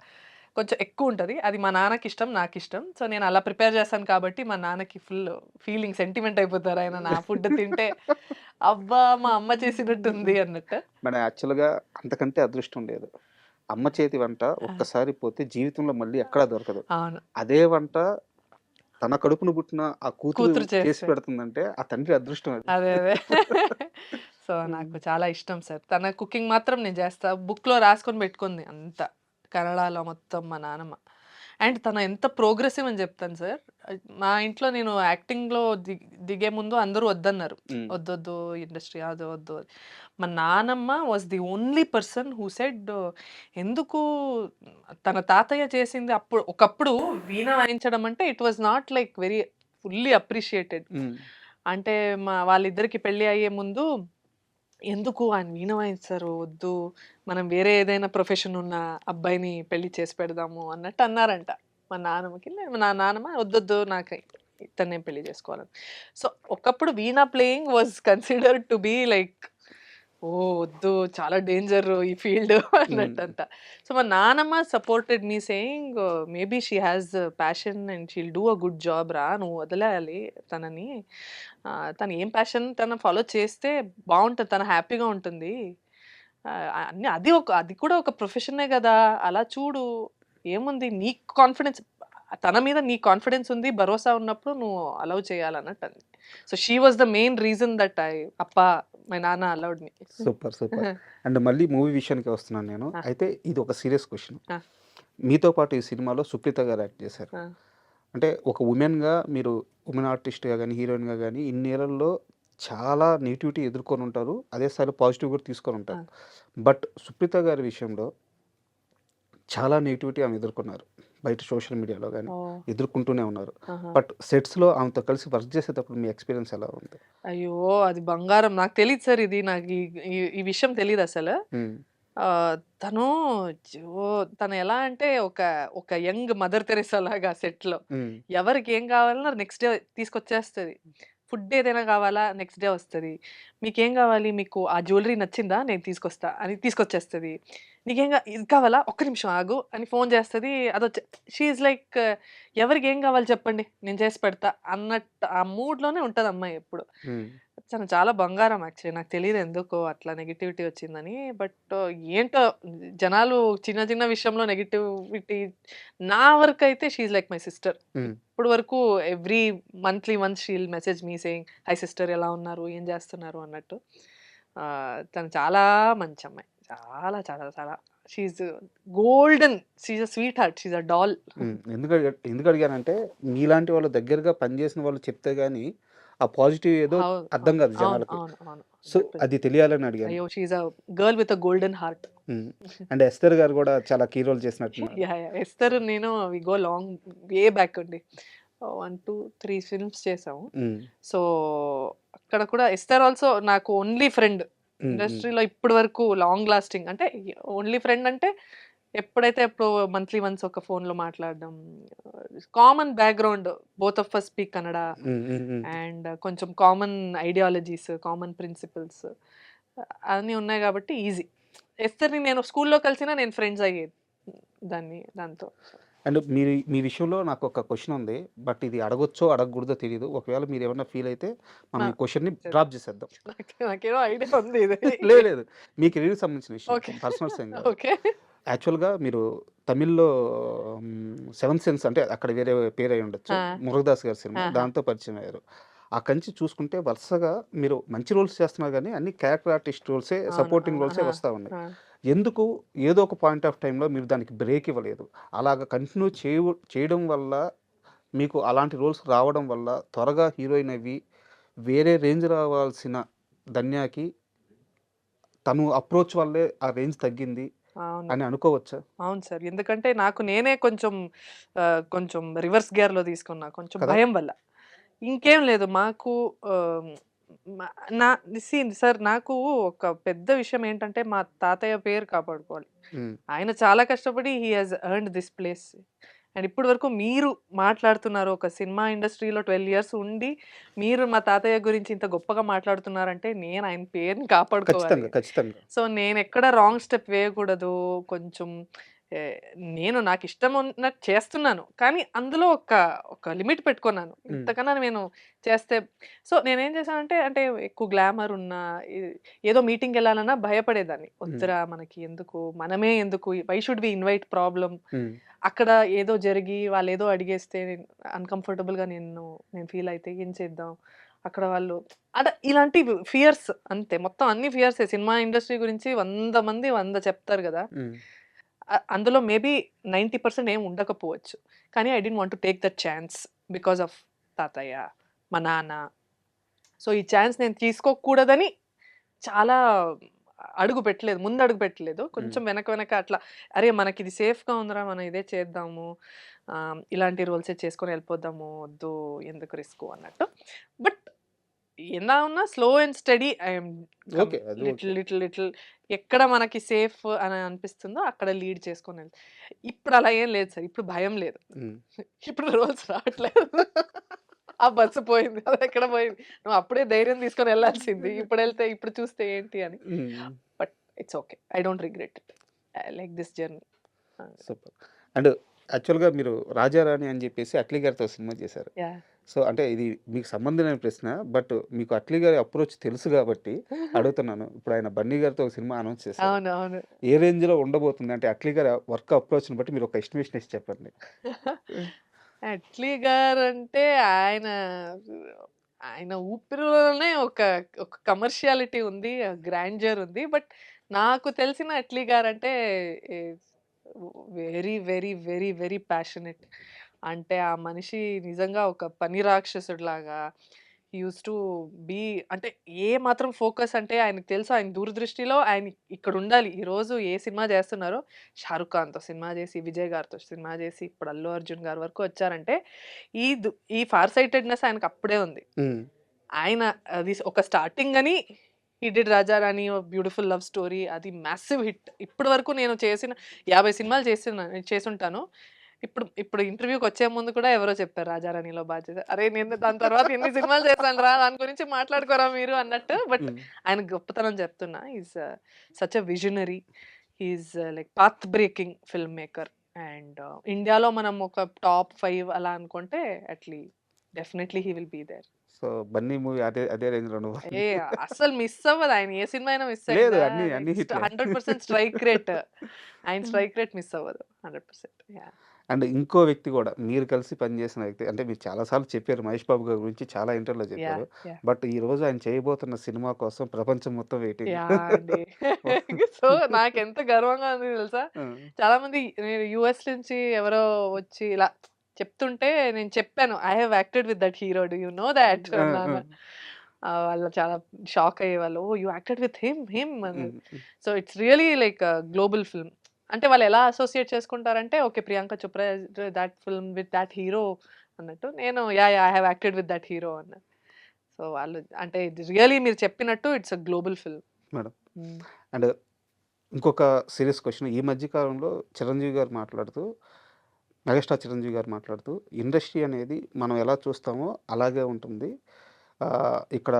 కొంచెం ఎక్కువుంటది. అది మా నాన్నకిష్టం, నాకిష్టం. సో, నేను అలా ప్రిపేర్ చేస్తాను కాబట్టి మా నాన్నకి ఫుల్ సెంటిమెంట్ అయిపోతారు. ఆయన నా ఫుడ్ తింటే, అబ్బా! మా అమ్మ చేసినట్టుంది అన్నట్టు. మన యాక్చువల్‌గా అంతకంటే అదృష్టం లేదు. అమ్మ చేతి వంట ఆ! ఒక్కసారి పోతే జీవితంలో మళ్ళీ ఎక్కడా దొరకదు. అవును. అదే వంట తన కడుపున పుట్టిన ఆ కూతురు కూతురు చేసి చేస్తే. పెడుతుందంటే ఆ తండ్రి అదృష్టం అది. అదే. సో, హ్మ్. నాకు చాలా ఇష్టం సార్. తన కుకింగ్ మాత్రం నేను చేస్తా. బుక్‌లో రాసుకొని పెట్టుకుంది అంతా. కన్నడలో మొత్తం మా నానమ్మ. అండ్ తను ఎంత ప్రోగ్రెసివ్ అని చెప్తాను సార్. మా ఇంట్లో నేను యాక్టింగ్‌లో దిగే ముందు అందరూ వద్దన్నారు. హ్మ్. "వద్దొద్దు ఇండస్ట్రీ అది వద్దు." అని. మా నానమ్మ was the only person who said ఎందుకు తన తాతయ్య చేసింది ఒకప్పుడు వీణ వాయించడం అంటే it was not like very fully appreciated. హ్మ్. అంటే వాళ్ళిద్దరికి పెళ్లి అయ్యే ముందు, "ఎందుకు ఆయన వీణ వాయిస్తారు వద్దు. మనం వేరే ఏదైనా ప్రొఫెషన్ ఉన్న అబ్బాయిని పెళ్లి చేసి పెడదాము" అన్నట్టు అన్నారంట. మా నాన్నమ్మ "వద్దొద్దు నాకు ఇతన్నే పెళ్లి చేసుకోవాలని." సో, ఒకప్పుడు veena playing was considered to be like oh! వద్దు చాలా డేంజర్ ఈ ఫీల్డ్ హ్మ్. అన్నట్టంట. సో, మా నానమ్మ supported me saying maybe she has passion and she'll do a good job రా! నువ్వు వదిలేయాలి తనని. తను ఏం ప్యాషన్ తను ఫాలో చేస్తే బావుంటది. తను హ్యాపీగా ఉంటుంది. అన్నీ అది కూడా ఒక ప్రొఫెషనే గదా! అలా చూడు. ఏముంది నీకు కాన్ఫిడెన్స్ తన మీద నీకు కాన్ఫిడెన్స్ ఉంది, భరోసా ఉన్నప్పుడు నువ్వు అలౌ చేయాలన్నట్టంది. So, she was the main reason that my నాన్న allowed me. Super. Super. And మళ్ళీ మూవీ విషయానికే వస్తున్నాను నేను. ఆ! అయితే ఇది ఒక సీరియస్ క్వెషన్. ఆ! మీతో పాటు ఈ సినిమాలో సుప్రీత గారు యాక్ట్ చేశారు. ఆ! అంటే ఒక వుమెన్‌గా మీరు వుమెన్ ఆర్టిస్ట్‌గా గాని, హీరోయిన్‌గా గాని ఇన్నేళ్లలో చాలా నెగటివిటీ ఎదుర్కొని ఉంటారు. అదే స్థాయిలో పాజిటివ్ కూడా తీసుకొని ఆ! ఉంటారు. బట్ సుప్రీత గారి విషయంలో చాలా నెగటివిటీ ఆమె ఎదుర్కొన్నారు. బయట సోషల్ మీడియాలో గాని ఓహ్! ఎదుర్కొంటూనే ఉన్నారు. ఆహా! బట్ సెట్స్‌లో ఆమెతో కలిసి వర్క్ చేసేటప్పుడు మీ ఎక్స్‌పీరియన్స్ ఎలా ఉంది? అయ్యో! అది బంగారం. నాకు తెలీదు సార్ ఇది. నాకు ఈ ఈ ఈ విషయం తెలీదసలు. హ్మ్. తను అయ్యో! తను ఎలా అంటే ఒక యంగ్ మదర్ తెరెసా లాగా సెట్‌లో. హ్మ్. ఎవరికి ఏం కావాలన్నా నెక్స్ట్ డే తీసుకొచ్చేస్తది. ఫుడ్ ఏదైనా కావాలా నెక్స్ట్ డే వస్తది. మీకేం కావాలి? మీకు ఆ జ్యువెలరీ నచ్చిందా? నేను తీసుకొస్తా అని తీసుకొచ్చేస్తది. ఇది కావాలా? ఒక్క నిమిషం ఆగు అని ఫోన్ చేస్తది. షీ ఈస్ లైక్ ఎవరికి ఏం కావాలి చెప్పండి. నేను చేసి పెడతా అన్నట్టు ఆ మూడ్‌లోనే ఉంటది అమ్మాయి ఎప్పుడు. హ్మ్. తను చాలా బంగారం యాక్చువల్లీ. నాకు తెలీదు ఎందుకో అట్లా నెగటివిటీ వచ్చిందని. బట్ ఏంటో జనాలు చిన్న చిన్న విషయంలో నెగటివిటీ నా వరకైతే she is like my sister. హ్మ్. ఇప్పటి వరకు every monthly once she will message me saying high sister ఎలా ఉన్నారు? ఏం చేస్తున్నారు? అన్నట్టు. తను చాలా మంచి అమ్మాయి. చాలా చాలా చాలా she is golden. She is a sweet heart. She is a doll. Hmm. ఎందుకు అడిగానంటే మీలాంటి వాళ్ళు దగ్గరగా పనిచేసిన వాళ్ళు చెప్తే గాని ఆ పాజిటివ్ ఏదో అవును. అర్థం కాదు అవును. జనాలకి. అవును. అవును. సో, 100%. అది తెలియాలని అడిగాను. అయ్యో! She is a girl with a golden heart. Hmm. And Esther గారు గూడా చాలా కీ రోల్ చేసినట్టున్నారు. యాహ్! ఎస్తర్ నేను we go long way back అండి. 1, 2, 3 ఫిల్మ్స్ చేసాము. హ్మ్. సో, అక్కడ కూడా ఎస్తర్ ఆల్సో నాకు ఓన్లీ ఫ్రెండ్. హ్మ్. హ్మ్. ఇండస్ట్రీలో ఇప్పటి వరకు లాంగ్ లాస్టింగ్ అంటే ఓన్లీ ఫ్రెండ్ అంటే ఎప్పుడు మంత్లీ వన్స్ ఒక ఫోన్‌లో మాట్లాడడం. Common background both of us speak Kannada. Hmm. Hmm. హ్మ్. అండ్ కొంచెం కామన్ ఐడియాలజీస్, కామన్ ప్రిన్సిపల్స్ అన్నీ ఉన్నాయి గాబట్టి ఈజీ. ఎస్తర్‌ని నేను స్కూల్‌లో కలిసినా నేను ఫ్రెండ్స్ అయ్యేది. దాంతో. అండ్ మీ విషయంలో నాకొక క్వెషన్ ఉంది. బట్ ఇది అడగొచ్చో, అడగకూడదో తెలీదు. ఒకవేళ మీరేమన్నా ఫీల్ అయితే మనం ఆ! ఈ క్వెషన్‌ని సరే. డ్రాప్ చేసేద్దాం. నాకేదో ఐడియా ఉంది ఇది. లేదు. మీ కెరీర్‌కి సంబంధించిన విషయం. ఓకే. పర్సనల్స్ ఏం కాదు. ఓకే. యాక్చువల్‌గా మీరు తమిళ్‌లో సెవెంత్ సెన్స్ అంటే అక్కడ వేరే పేరై ఉండొచ్చు. ఆ! మురుగదాస్ గారి సినిమా. ఆహా! దాంతో పరిచయం అయ్యారు. అక్కడి నుంచి చూసుకుంటే వరుసగా మీరు మంచి రోల్స్ చేస్తున్నారు గానీ, అన్ని క్యారెక్టర్ ఆర్టిస్ట్ రోల్సే, అవును. సపోర్టింగ్ అవును. రోల్సే ఆ! వస్తా ఉన్నాయి. ఆ! ఎందుకు ఏదో ఒక పాయింట్ ఆఫ్ టైమ్‌లో మీరు దానికి బ్రేక్ ఇవ్వలేదు? అలాగా కంటిన్యూ చేయడం వల్ల మీకు అలాంటి రోల్స్ రావడం వల్ల త్వరగా హీరోయిన్ అవ్వి వేరే రేంజ్ రావాల్సిన ధన్యకి తను అప్రోచ్ వల్లే ఆ రేంజ్ తగ్గింది అవును. అని అనుకోవచ్చా? అవును సార్. ఎందుకంటే నాకు నేనే కొంచెం రివర్స్ గేర్‌లో తీసుకున్నా. కొంచెం కదా! భయం వల్ల. ఇంకేం లేదు. మాకు ఆహ్, మ నా సార్ నాకు ఒక పెద్ద విషయం ఏంటంటే మా తాతయ్య పేరు కాపాడుకోవాలి. హ్మ్. ఆయన చాలా కష్టపడి he has earned this place. And ఇప్పటి వరకు మీరు మాట్లాడుతున్నారు. ఒక సినిమా ఇండస్ట్రీలో 12 ఇయర్స్ ఉండి, మీరు మా తాతయ్య గురించి ఇంత గొప్పగా మాట్లాడుతున్నారంటే, నేను ఆయన పేరుని కాపాడుకోవాలి. ఖచ్చితంగా. ఖచ్చితంగా. సో, నేనెక్కడ రాంగ్ స్టెప్ వేయకూడదు. కొంచెం ఏ నేను నాకిష్టం ఉన్నట్టు చేస్తున్నాను. కానీ అందులో ఒక లిమిట్ పెట్టుకున్నాను. హ్మ్. ఇంతకన్నా నేను చేస్తే నేనేం చేశానంటే, అంటే ఎక్కువ గ్లామర్ ఉన్న ఇ ఏదో మీటింగ్‌కెళ్ళాలన్నా భయపడేదాన్ని. హ్మ్. వద్దురా మనకి ఎందుకు? మనమే ఎందుకు? Why should we invite problem? Hmm. అక్కడ ఏదో జరిగి వాళ్ళేదో అడిగేస్తే అన్‌కంఫర్టబుల్‌గా నేను ఫీల్ అయితే ఏం చేద్దాం? అక్కడ వాళ్ళు ఇలాంటి ఫియర్స్ అంతే. మొత్తం అన్ని ఫియర్సే. సినిమా ఇండస్ట్రీ గురించి 100 మంది 100 చెప్తారు గదా! హ్మ్. అందులో మేబీ 90% ఏమి ఉండకపోవచ్చు. కానీ I didn't want to take that chance because of తాతయ్య, మా నాన్న. సో, ఈ ఛాన్స్ నేను తీసుకోకూడదని చాలా అడుగు పెట్టలేదు. ముందడుగు పెట్టలేదు. హ్మ్. కొంచెం వెనక అట్లా అరే! మనకిది సేఫ్‌గా ఉందిరా! మనం ఇదే చేద్దాము. ఇలాంటి రోల్సే చేసుకొని ఎళ్ళిపోదాము. వద్దు ఎందుకు రిస్కు అన్నట్టు. బట్ ఎలా ఉన్నా slow and study I am okay. అది ఓకే. లిటిల్ ఎక్కడ మనకి సేఫ్ అని అనిపిస్తుందో అక్కడ లీడ్ ఇప్పుడు అలా ఏం లేదు సార్. ఇప్పుడు భయం లేదు. హ్మ్. ఇప్పుడు రోల్స్ రావట్లేదు. ఆ బస్సు పోయింది. అదెక్కడ పోయింది. నువ్వు అప్పుడే ధైర్యం తీసుకొని ఎళ్ళాల్సింది. ఇప్పుడు చూస్తే ఏంటి అని. హ్మ్. But it's okay. I don't regret it. I like this journey. ఆ! సూపర్. అండ్ యాక్చువల్‌గా మీరు 'రాజారాణి' అని జెప్పేసి అట్లీ గారితో సినిమా చేశారు. యాహ్! సో, అంటే ఇది మీకు సంబంధం లేని ప్రశ్న. బట్ మీకు అట్లీ గారి అప్రోచ్ తెలుసు గాబట్టి అడుగుతున్నాను. ఇప్పుడు ఆయన బన్నీ గారితో ఒక సినిమా అనౌన్స్ చేశారు. అవును. అవును. ఏ రేంజ్‌లో ఉండబోతుంది? అంటే అట్లీ గారి వర్క్ అప్రోచ్‌ని బట్టి మీరు ఒక ఎస్టిమేషన్ ఏసి చెప్పండి. అట్లీ గారంటే ఆయన ఆయన ఊపిరిలోనే ఒక కమర్షియాలిటీ ఉంది. గ్రాండియర్ ఉంది. బట్ నాకు తెలిసిన Atlee guarantee is very, very, very, very passionate. అంటే ఆ మనిషి నిజంగా ఒక పని రాక్షసుడిలాగా హి యూజ్డ్ టు బీ అంటే ఏ మాత్రం ఫోకస్ అంటే ఆయనకు తెలుసు ఆయన దూరదృష్టిలో ఆయన ఇక్కడుండాలి. ఈరోజు ఏ సినిమా చేస్తున్నారో 'షారుఖ్ ఖాన్‌తో' సినిమా చేసి, 'విజయ్' గారితో సినిమా చేసి, ఇప్పుడు 'అల్లు అర్జున్' గారి వరకు వచ్చారంటే ఈ ఫార్ సైటెడ్‌నెస్ ఆయనకు అప్పుడే ఉంది. హ్మ్. ఆయన అది ఒక స్టార్టింగ్ అని హి డిడ్ 'రాజారాణి' బ్యూటిఫుల్ లవ్ స్టోరీ అది మాసివ్ హిట్. ఇప్పటి వరకు నేను చేసిన 50 సినిమాలు చేసుంటాను. ఇప్పుడు ఇప్పుడు ఇంటర్వ్యూకి వచ్చే ముందు కూడా ఎవరో చెప్పారు 'రాజారాణిలో' బాధ్యత. అరే నేను దాని తర్వాత ఎన్ని సినిమాలు చేశానురా దాని గురించి మాట్లాడుకోరా మీరు అన్నట్టు. బట్ హ్మ్. ఆయన గొప్పతనం చెప్తున్నా. Is such a visionary. Is like path breaking film maker. And ఇండియాలో మనం ఒక టాప్ 5 అలా అనుకుంటే definitely he will be there. So, 'Bunny' movie అదే అదే రేంజ్‌లో ఏ ఉండబోతుంది. అస్సలు మిస్ అవ్వదు. ఆయన ఏ సినిమా అయినా మిస్ లేదు అయిందా? అన్నీ నెక్స్ట్ హిట్లే. 100% strike rate. ఆయన స్ట్రైక్ రేట్ మిస్ అవ్వదు. 100%. యాహ్! అండ్ ఇంకో వ్యక్తి గూడా మీరు కలిసి పనిచేసిన వ్యక్తి అంటే మీరు చాలా సార్లు చెప్పారు 'మహేష్ బాబు' గారి గురించి చాలా ఇంటర్వ్యూలో చెప్పారు. యాహ్! యాహ్! బట్ ఈరోజు ఆయన చేయబోతున్న సినిమా కోసం ప్రపంచం మొత్తం వెయిటింగ్. యాహ్! అండి. సో, నాకెంత గర్వంగా ఉంది తెలుసా? ఆ! చాలామంది నేను యూఎస్ నుంచి ఎవరో వచ్చి ఇలా చెప్తుంటే నేను చెప్పాను. I have acted with that hero. Do you know that ఆ! ఆ! అన్నాను. వాళ్ళు చాలా షాక్ అయ్యేవాళ్ళు. Oh! You acted with him అని. Hmm. Hmm. So, it's really like global film. అంటే వాళ్ళు ఎలా అసోసియేట్ చేసుకుంటారంటే okay. 'Priyanka Chopra that film with that hero' అన్నట్టు. నేను yeah! I have acted with that hero అన్నా. సో, వాళ్ళు అంటే ఇది రియల్లీ మీరు చెప్పినట్టు it's a global film. Madam. హ్మ్. అండ్ ఇంకొక సీరియస్ క్వెషన్. ఈ మధ్య కాలంలో చిరంజీవి గారు మాట్లాడుతూ, మెగాస్టార్ చిరంజీవి గారు మాట్లాడుతూ, ఇండస్ట్రీ అనేది మనం ఎలా చూస్తామో అలాగే ఉంటుంది. ఇక్కడ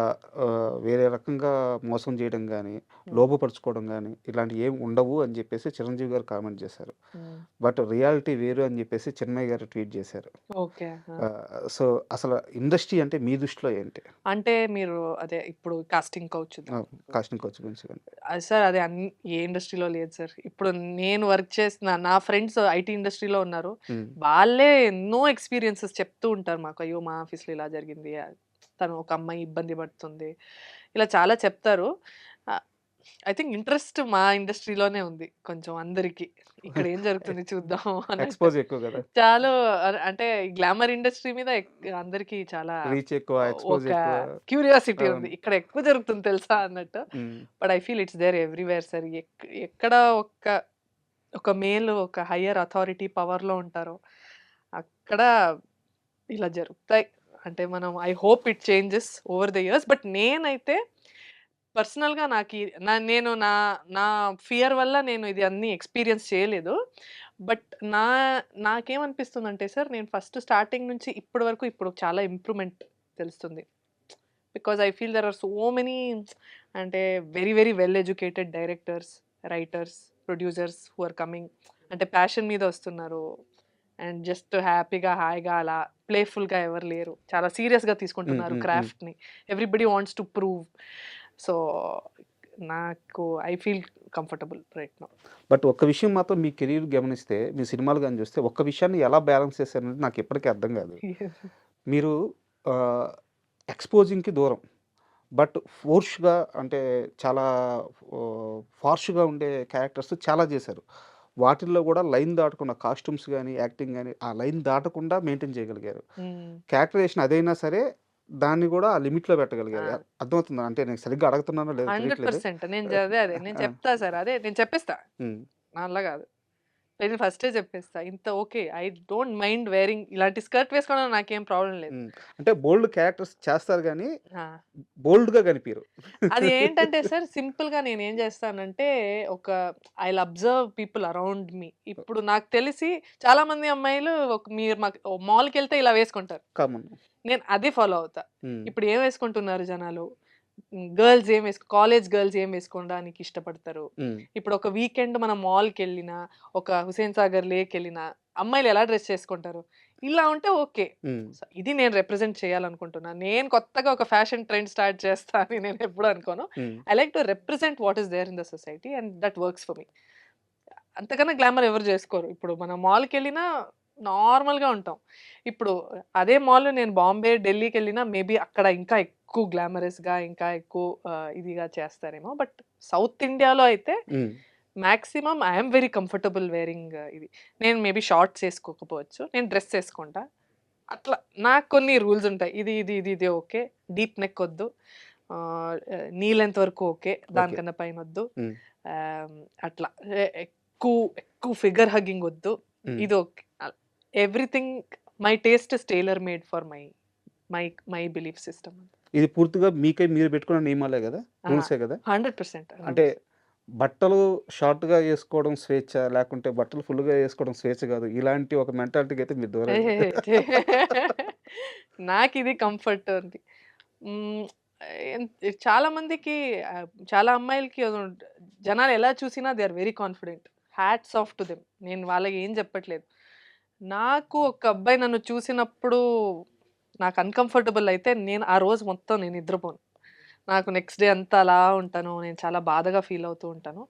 వేరే రకంగా మోసం చేయడం గానీ, హ్మ్. లోపపరుచుకోవడం గానీ, ఇలాంటివి ఏమి ఉండవు అని చెప్పేసి చిరంజీవి గారు కామెంట్ చేశారు. హ్మ్. బట్ రియాలిటీ వేరు అని చెప్పేసి చిన్మయి గారు ట్వీట్ చేశారు. ఓకే. ఆ! సో, అసలు ఇండస్ట్రీ అంటే మీ దృష్టిలో ఏంటి? అంటే మీరు అదే ఇప్పుడు కాస్టింగ్ కౌచ్ ఆ! కాస్టింగ్ కౌచ్ గురించి గాని. సార్ అది ఏ ఇండస్ట్రీలో లేదు సార్. ఇప్పుడు నేను వర్క్ చేసిన నా ఫ్రెండ్స్ ఐటీ ఇండస్ట్రీలో ఉన్నారు. హ్మ్. వాళ్ళే ఎన్నో ఎక్స్‌పీరియన్సెస్ చెప్తూ ఉంటారు మాకు. అయ్యో! మా ఆఫీస్‌లో ఇలా జరిగింది. తను ఒక అమ్మాయి ఇబ్బంది పడుతుంది. ఇలా చాలా చెప్తారు. ఆహ్, ఐ థింక్ ఇంట్రెస్ట్ మా ఇండస్ట్రీలోనే ఉంది. కొంచెం అందరికి. ఇక్కడ ఏం జరుగుతుంది చూద్దాం అన్నట్టు. ఎక్స్‌పోజ్ ఎక్కువ గదా! చాలు అంటే గ్లామర్ ఇండస్ట్రీ మీద అందరికి చాలా రీచ్ ఎక్కువ, ఎక్స్‌పోజ్ ఒక ఎక్కువ. క్యూరియాసిటీ ఉంది. అవును. ఇక్కడ ఎక్కువ జరుగుతుంది తెలుసా అన్నట్టు. Hmm. But I feel it's there everywhere sir. ఎక్కడ ఒక ఒక మేల్ ఒక హైయర్ అథారిటీ పవర్‌లో ఉంటారో, అక్కడ ఇలా జరుగుతాయి. అంటే మనం I hope it changes over the years. But నేనైతే పర్సనల్‌గా నేను నా ఫియర్ వల్ల నేను ఇది అన్నీ ఎక్స్‌పీరియన్స్ చేయలేదు. బట్ నా నాకేమనిపిస్తుందంటే సార్, నేను ఫస్ట్ స్టార్టింగ్ నుంచి ఇప్పటి వరకు ఇప్పుడు చాలా ఇంప్రూవ్‌మెంట్ తెలుస్తుంది. Because I feel there are so many అంటే very, very well educated directors, writers, producers who are coming. అంటే ప్యాషన్ మీద వస్తున్నారు. అండ్ జస్ట్ హ్యాపీగా, హాయిగా అలా ప్లేఫుల్‌గా ఎవరు లేరు. చాలా సీరియస్‌గా హ్మ్. తీసుకుంటున్నారు హ్మ్. హ్మ్. క్రాఫ్ట్‌ని. Everybody wants to prove. So, I feel comfortable right now. But ఒక్క విషయం మాత్రం మీ కెరీర్ గమనిస్తే, మీ సినిమాలు గాని చూస్తే, ఒక్క విషయాన్ని ఎలా బ్యాలెన్స్ చేశారనేది నాకు ఇప్పటికి అర్థం కాదు. మీరు ఆహ్, ఎక్స్‌పోజింగ్‌కి దూరం. బట్ ఫోర్స్‌గా అంటే చాలా ఫార్ష్‌గా ఉండే క్యారెక్టర్స్ చాలా చేశారు. వాటిల్లో కూడా లైన్ దాటకుండా కాస్ట్యూమ్స్ గాని, యాక్టింగ్ గాని ఆ లైన్ దాటకుండా మెయింటైన్ చేయగలిగారు. హ్మ్. క్యారెక్టరైజేషన్ అదైనా సరే దాన్ని కూడా ఆ లిమిట్‌లో పెట్టగలిగారు. ఆ! అర్థమవుతుందా? అంటే నేను సరిగ్గా అడుగుతున్నానో లేదో తెలియట్లేదు. 100% నేను ఆ! చెప్తా సార్. అదే నేను చెప్పేస్తా. హ్మ్. నా వల్ల కాదు. నేను ఫస్టే చెప్పేస్తా. ఇంత okay. I don't mind wearing ఇలాంటి స్కర్ట్ వేసుకోవడంలో నాకేం ప్రాబ్లమ్ లేదు. హ్మ్. అంటే బోల్డ్ క్యారెక్టర్స్ చేస్తారు గానీ, ఆ! బోల్డ్‌గా కనిపియరు. అది ఏంటంటే సార్ సింపుల్‌గా నేనేం చేస్తానంటే ఒక I'll observe people around me. ఇప్పుడు నాకు తెలిసి చాలా మంది అమ్మాయిలు మీరు మాల్‌కెళ్తే ఇలా వేసుకుంటారు. కామన్. నేను అది ఫాలో అవుతా. హ్మ్. ఇప్పుడు ఏం వేసుకుంటున్నారు జనాలు? గర్ల్స్ కాలేజ్ గర్ల్స్ ఏం వేసుకోవడానికి ఇష్టపడతారు? హ్మ్. ఇప్పుడు ఒక వీకెండ్ మనం మాల్‌కెళ్ళినా, ఒక హుసేన్ సాగర్ లేకెళ్ళినా అమ్మాయిలు ఎలా డ్రెస్ చేసుకుంటారు? ఇలా ఉంటే ఓకే. హ్మ్. సో, ఇది నేను రిప్రజెంట్ చేయాలనుకుంటున్నా. నేను కొత్తగా ఒక ఫ్యాషన్ ట్రెండ్ స్టార్ట్ చేస్తా అని నేను ఎప్పుడు అనుకోను. Hmm. I like to represent what is there in the society and that works for me. అంతకన్నా గ్లామర్ ఎవరు చేసుకోరు. ఇప్పుడు మనం మాల్‌కెళ్ళినా నార్మల్‌గా ఉంటాం. ఇప్పుడు అదే మాల్ నేను బాంబే, ఢిల్లీకెళ్ళినా మేబీ అక్కడ ఇంకా ఎక్కువ గ్లామరస్‌గా ఇంకా ఎక్కువ ఇదిగా చేస్తారేమో. బట్ సౌత్ ఇండియాలో అయితే హ్మ్. Maximum I am very comfortable wearing ఇది. నేను మేబీ షార్ట్స్ ఏసుకోకపోవచ్చు. నేను డ్రెస్ ఏసుకుంటా. అట్లా నాకు కొన్ని రూల్స్ ఉంటాయి. ఇది ఓకే. డీప్ నెక్ ఒద్దు. నీ లెంత్ వరకు ఓకే. ఓకే. దానికన్నా పైనొద్దు. హ్మ్. ఆహ్, అట్లా ఎక్కువ ఫిగర్ హగ్గింగ్ ఒద్దు. హ్మ్. ఇది okay. Everything my taste is tailor made for my my belief system. ఇది పూర్తిగా మీకై మీరు పెట్టుకున్న నియమాలే గదా! ఆ! రూల్సే గదా! 100% అంటే రూల్స్. బట్టలు షార్ట్‌గా యేసుకోవడం స్వేచ్ఛ, లేకుంటే బట్టలు ఫుల్‌గా యేసుకోవడం స్వేచ్ఛ గాదు. ఇలాంటి ఒక మెంటాలిటీకి అయితే మీరు దూరంగా ఛే! నాకిది కంఫర్ట్ ఉంది. హ్మ్. చాలా మందికి చాలా అమ్మాయిలకి జనాలు ఎలా చూసినా they are very confident. Hats off to them. నేను వాళ్ళకి ఏం చెప్పట్లేదు. నాకు ఒక అబ్బాయి నన్ను చూసినప్పుడు నాకు అన్‌కంఫర్టబుల్ అయితే నేను ఆ రోజు మొత్తం నేను నిద్రపోను. నాకు నెక్స్ట్ డే అంతా అలా ఉంటాను. నేను చాలా బాధగా ఫీల్ అవుతూ ఉంటాను.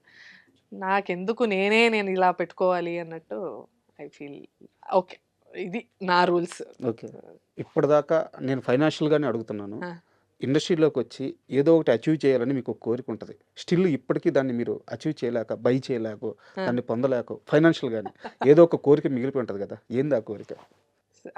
నాకెందుకు నేను ఇలా పెట్టుకోవాలి అన్నట్టు ఐ ఫీల్ ఓకే. ఇది నా రూల్స్. ఓకే. ఇప్పటిదాకా నేను ఫైనాన్షియల్‌గానే అడుగుతున్నాను. ఆ! ఇండస్ట్రీలోకొచ్చి ఏదో ఒకటి అచీవ్ చేయాలని మీకు ఒక కోరిక ఉంటది. స్టిల్ ఇప్పటికి దాన్ని మీరు అచీవ్ చేయలేక, బై చేయలేకో, ఆ! దాన్ని పొందలేకో ఫైనాన్షియల్‌గానే ఏదో ఒక కోరిక మిగిలిపోయి ఉంటది గదా! ఏంది ఆ కోరిక?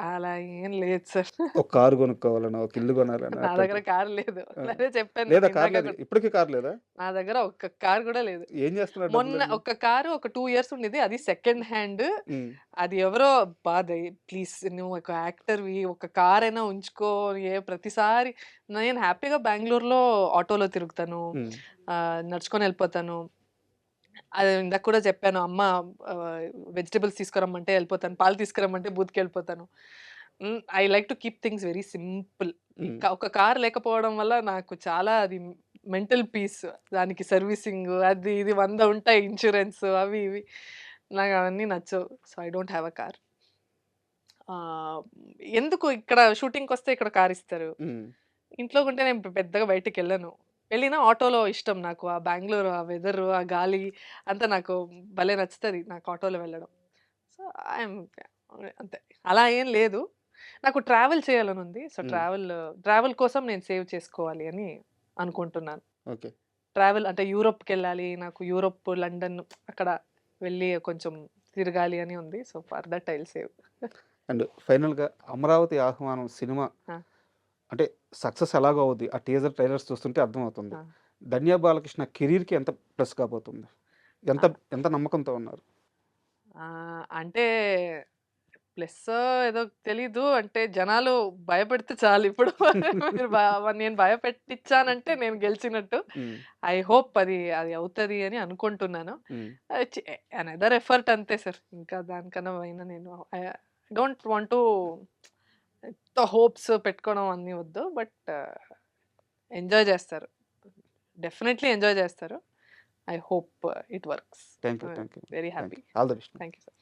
అలా ఏం లేదు సార్. ఒక కారు కొనుక్కోవాలనో, ఒక ఇల్లు కొనాలనో నా దగ్గర అట్లాంటివి. కారు లేదు. ఆ! అదే చెప్పాను లేదా నేను కారు ఇందాక లేదు. కూడా. ఇప్పటికి కారు లేదా? నా దగ్గర ఒక్క కారు కూడా లేదు. ఏం చేస్తున్నారు మొన్న డబ్బులన్నీ? ఒక కారు ఒక 2 ఇయర్స్ ఉండేది. అది సెకండ్ హ్యాండ్. హ్మ్. అది ఎవరో అబ్బా! ప్లీజ్ నువ్వు ఒక యాక్టర్‌వి ఒక కారైనా ఉంచుకో. ప్రతిసారి నేను హ్యాపీగా బెంగుళూరులో ఆటోలో తిరుగుతాను. హ్మ్. నడుచుకొని ఎళ్ళిపోతాను. అది ఇందాక కూడా చెప్పాను. అమ్మ ఆహ్, వెజిటబుల్స్ తీసుకురమ్మంటే ఎళ్ళిపోతాను. పాలు తీసుకురమ్మంటే బూత్‌కెళ్ళిపోతాను. I like to keep things very simple. Hmm. ఒక కార్ లేకపోవడం వల్ల నాకు చాలా అది మెంటల్ పీస్. దానికి సర్వీసింగ్ అది ఇది 100 ఉంటాయి. ఇన్స్యూరెన్స్ అవి ఇవి. నాకు అవన్నీ నచ్చవు. So, I don't have a car. ఆహ్, ఎందుకు ఇక్కడ షూటింగ్‌కొస్తే ఇక్కడ కార్ ఇస్తారు. హ్మ్. ఇంట్లో ఉంటే నేను పెద్దగా బయటికెళ్ళను. వెళ్ళినా ఆటోలో ఇష్టం నాకు. ఆ బెంగుళూరు, ఆ వెదరు, ఆ గాలి అంతా నాకు భలే నచ్చుతది నాకు ఆటోలో వెళ్ళడం. సో, ఐయామ్ అంతే. అలా ఏం లేదు. నాకు ట్రావెల్ చేయాలనుంది. సో, హ్మ్. ట్రావెల్ కోసం నేను సేవ్ చేసుకోవాలి అని అనుకుంటున్నాను. ఓకే. ట్రావెల్ అంటే యూరోప్‌కెళ్ళాలి. నాకు యూరోప్, లండన్ అక్కడ వెళ్ళి కొంచెం తిరగాలి అని ఉంది. So, for that I will save. And ఫైనల్‌గా 'అమరావతి ఆహ్వానం' సినిమా ఆ! అంటే సక్సెస్ ఎలాగో అవుద్ది. ఆ టీజర్, ట్రైలర్స్ చూస్తుంటే అర్థమవుతుంది. ఆ! 'ధన్య బాలకృష్ణ' కెరీర్‌కి ఎంత ప్లస్ కాబోతుంది? ఎంత ఆ! ఎంత నమ్మకంతో ఉన్నారు? అంటే ప్లస్సో ఏదో తెలీదు. అంటే జనాలు భయపెడితే చాలు ఇప్పుడు. మీరు నేను భయపెట్టిచ్చానంటే నేను గెలిచినట్టు. హ్మ్. ఐ హోప్ అది అవుతది అని అనుకుంటున్నాను. హ్మ్. ఆహ్, చి అనదర్ ఎఫర్ట్ అంతే సార్. ఇంకా దానికన్నా పైన నేను డోంట్ వాంట్ టు హోప్స్ పెట్టుకోవడం అన్నీ వద్దు. బట్ ఎంజాయ్ చేస్తారు. డెఫినైట్‌లీ ఎంజాయ్ చేస్తారు. I hope it works. Thank you. Thank you. Very thank happy. You. All the best. Thank you sir.